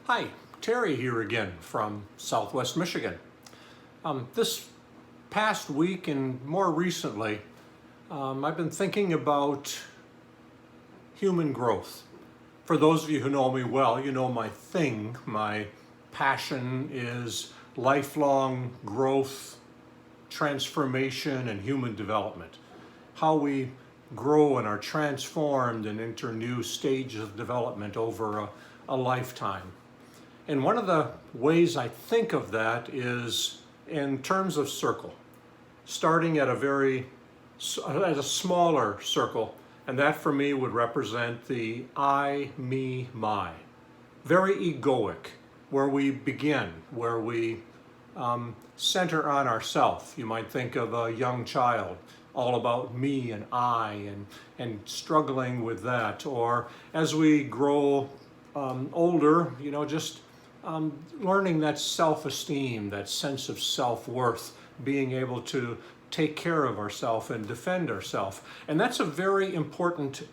Hi, Terry here again from Southwest Michigan. This past week and more recently, I've been thinking about human growth. For those of you who know me well, you know my passion is lifelong growth, transformation, and human development. How we grow and are transformed and enter new stages of development over a lifetime. And one of the ways I think of that is in terms of circle, starting at a smaller circle, and that for me would represent the I, me, my. Very egoic, where we begin, where we center on ourself. You might think of a young child, all about me and I, and struggling with that. Or as we grow older, just learning that self-esteem, that sense of self-worth, being able to take care of ourselves and defend ourselves. And that's a very important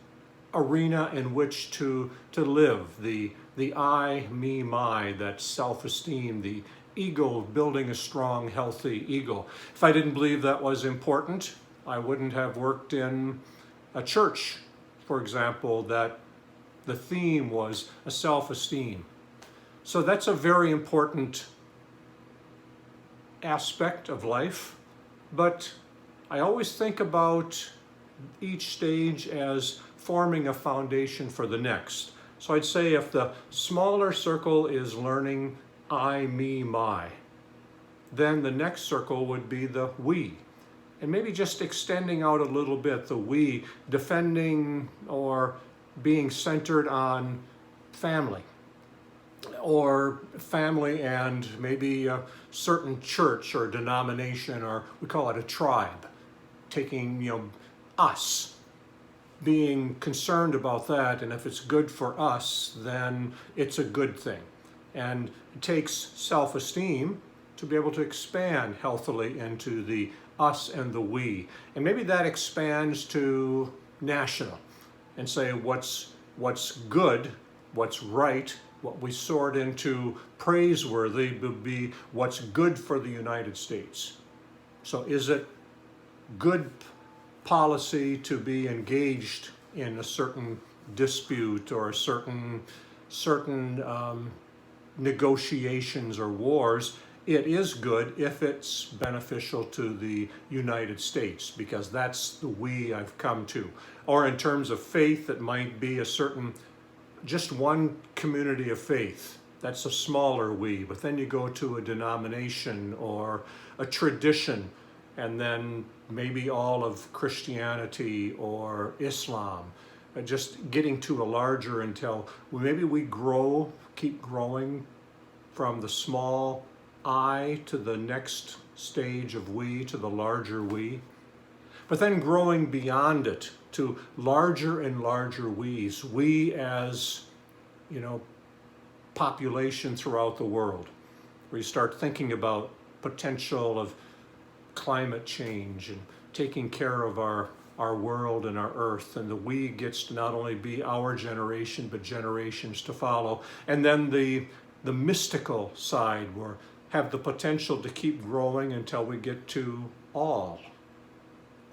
arena in which to live. The I, me, my, that self-esteem, the ego, building a strong, healthy ego. If I didn't believe that was important, I wouldn't have worked in a church, for example, that the theme was a self-esteem. So that's a very important aspect of life, but I always think about each stage as forming a foundation for the next. So I'd say if the smaller circle is learning I, me, my, then the next circle would be the we. And maybe just extending out a little bit, the we, defending or being centered on family, or family and maybe a certain church or denomination, or we call it a tribe, taking, us, being concerned about that, and if it's good for us, then it's a good thing. And it takes self-esteem to be able to expand healthily into the us and the we. And maybe that expands to national and say what's good, what's right, what we sort into praiseworthy would be what's good for the United States. So is it good policy to be engaged in a certain dispute or a certain negotiations or wars? It is good if it's beneficial to the United States, because that's the we I've come to. Or in terms of faith, it might be just one community of faith. That's a smaller we, but then you go to a denomination or a tradition, and then maybe all of Christianity or Islam, just getting to a larger until maybe we keep growing from the small I to the next stage of we, to the larger we, but then growing beyond it to larger and larger we's. We as, population throughout the world, where you start thinking about potential of climate change and taking care of our world and our earth, and the we gets to not only be our generation, but generations to follow. And then the mystical side, where have the potential to keep growing until we get to all,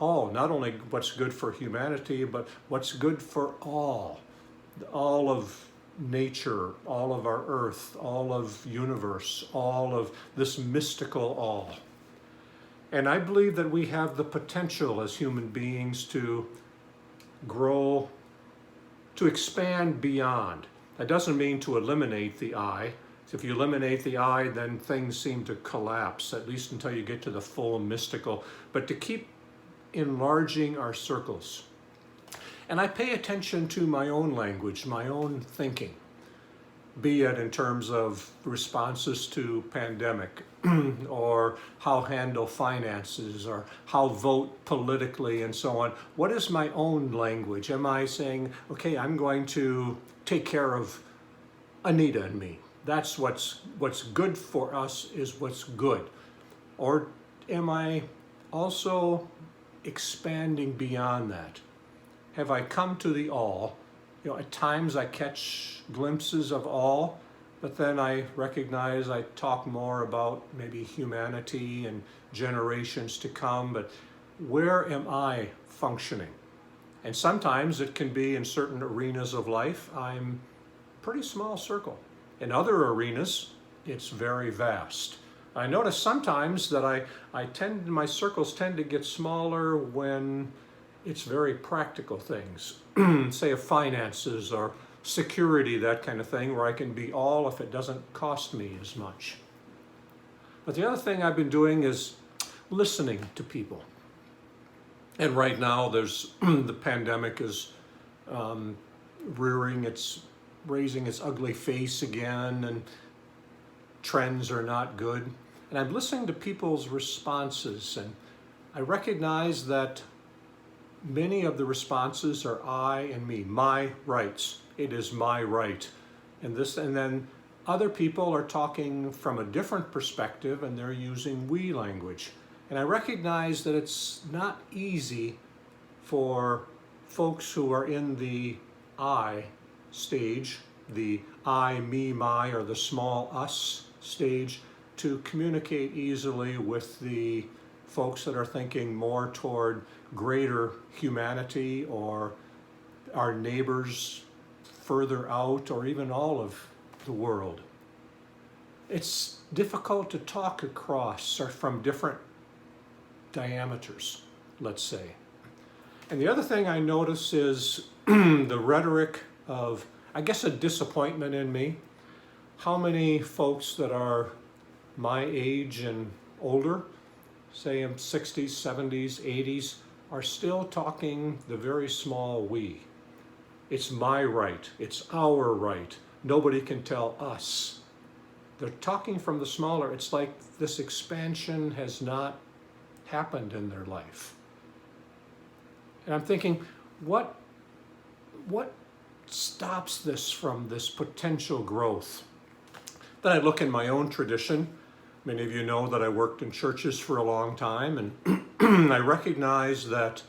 not only what's good for humanity, but what's good for all of nature, all of our earth, all of universe, all of this mystical all. And I believe that we have the potential as human beings to grow, to expand beyond. That doesn't mean to eliminate the I. If you eliminate the I, then things seem to collapse, at least until you get to the full mystical. But to keep enlarging our circles. And I pay attention to my own language, my own thinking, be it in terms of responses to pandemic, or how handle finances, or how vote politically, and so on. What is my own language? Am I saying, okay, I'm going to take care of Anita and me? That's what's good for us is what's good. Or am I also expanding beyond that? Have I come to the all? At times I catch glimpses of all, But then I recognize I talk more about maybe humanity and generations to come, but where am I functioning? And sometimes it can be in certain arenas of life, I'm pretty small circle. In other arenas, it's very vast. I notice sometimes that my circles tend to get smaller when it's very practical things, say of finances or security, that kind of thing, where I can be all if it doesn't cost me as much. But the other thing I've been doing is listening to people. And right now there's the pandemic is raising its ugly face again, and trends are not good. And I'm listening to people's responses, and I recognize that many of the responses are I and me, my rights. It is my right. And then other people are talking from a different perspective, and they're using we language. And I recognize that it's not easy for folks who are in the I stage, the I, me, my, or the small us stage, to communicate easily with the folks that are thinking more toward greater humanity or our neighbors further out, or even all of the world. It's difficult to talk across or from different diameters, let's say. And the other thing I notice is the rhetoric of, I guess, a disappointment in me. How many folks that are my age and older, say in 60s, 70s, 80s, are still talking the very small we. It's my right, it's our right, nobody can tell us. They're talking from the smaller, it's like this expansion has not happened in their life. And I'm thinking, what stops this from this potential growth? Then I look in my own tradition. Many of you know that I worked in churches for a long time, and I recognize that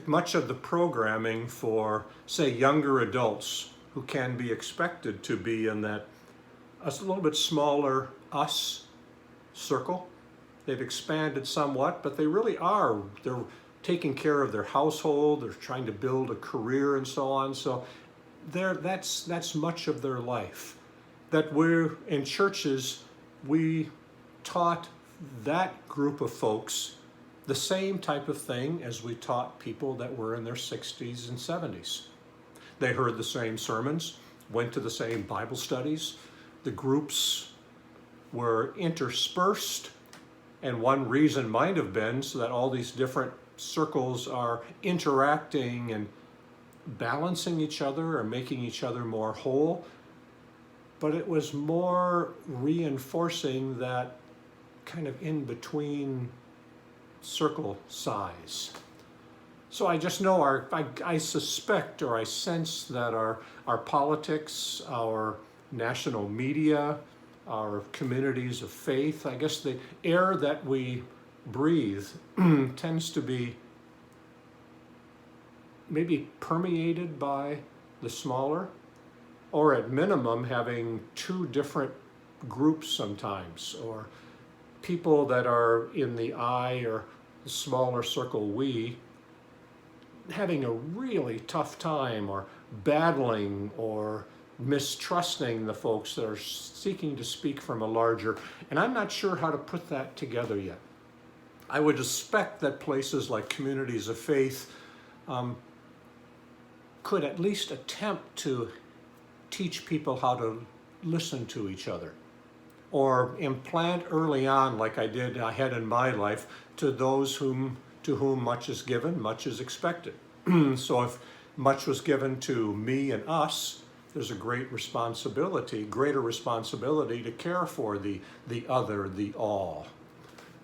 much of the programming for, say, younger adults who can be expected to be in that a little bit smaller us circle. They've expanded somewhat, but they really are. They're taking care of their household, they're trying to build a career and so on. So that's much of their life. That we're in churches, we taught that group of folks the same type of thing as we taught people that were in their 60s and 70s. They heard the same sermons, went to the same Bible studies. The groups were interspersed, and one reason might have been so that all these different circles are interacting and balancing each other or making each other more whole. But it was more reinforcing that kind of in between circle size. So I just know I suspect or I sense that our politics, our national media, our communities of faith, I guess the air that we breathe tends to be maybe permeated by the smaller, or at minimum having two different groups sometimes, or people that are in the I or the smaller circle we, having a really tough time or battling or mistrusting the folks that are seeking to speak from a larger, and I'm not sure how to put that together yet. I would expect that places like communities of faith could at least attempt to teach people how to listen to each other, or implant early on, like I had in my life, to those to whom much is given, much is expected. So if much was given to me and us, there's a greater responsibility to care for the other, the all.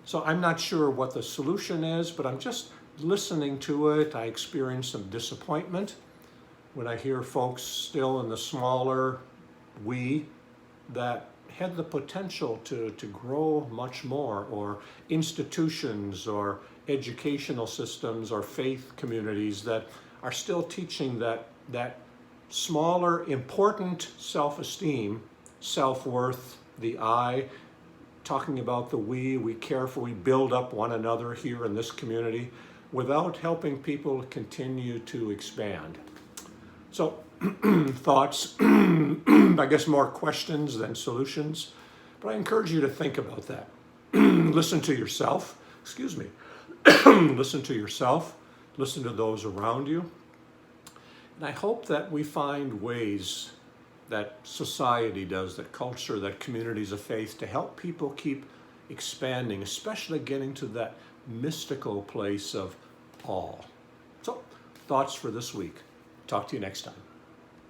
So I'm not sure what the solution is, but I'm just listening to it. I experience some disappointment when I hear folks still in the smaller we that had the potential to grow much more, or institutions or educational systems or faith communities that are still teaching that smaller, important self-esteem self-worth, the I, talking about the we care for, we build up one another here in this community without helping people continue to expand. So thoughts, I guess more questions than solutions, but I encourage you to think about that. Listen to yourself, listen to yourself, listen to those around you. And I hope that we find ways that society does, that culture, that communities of faith, to help people keep expanding, especially getting to that mystical place of awe. So, thoughts for this week. Talk to you next time.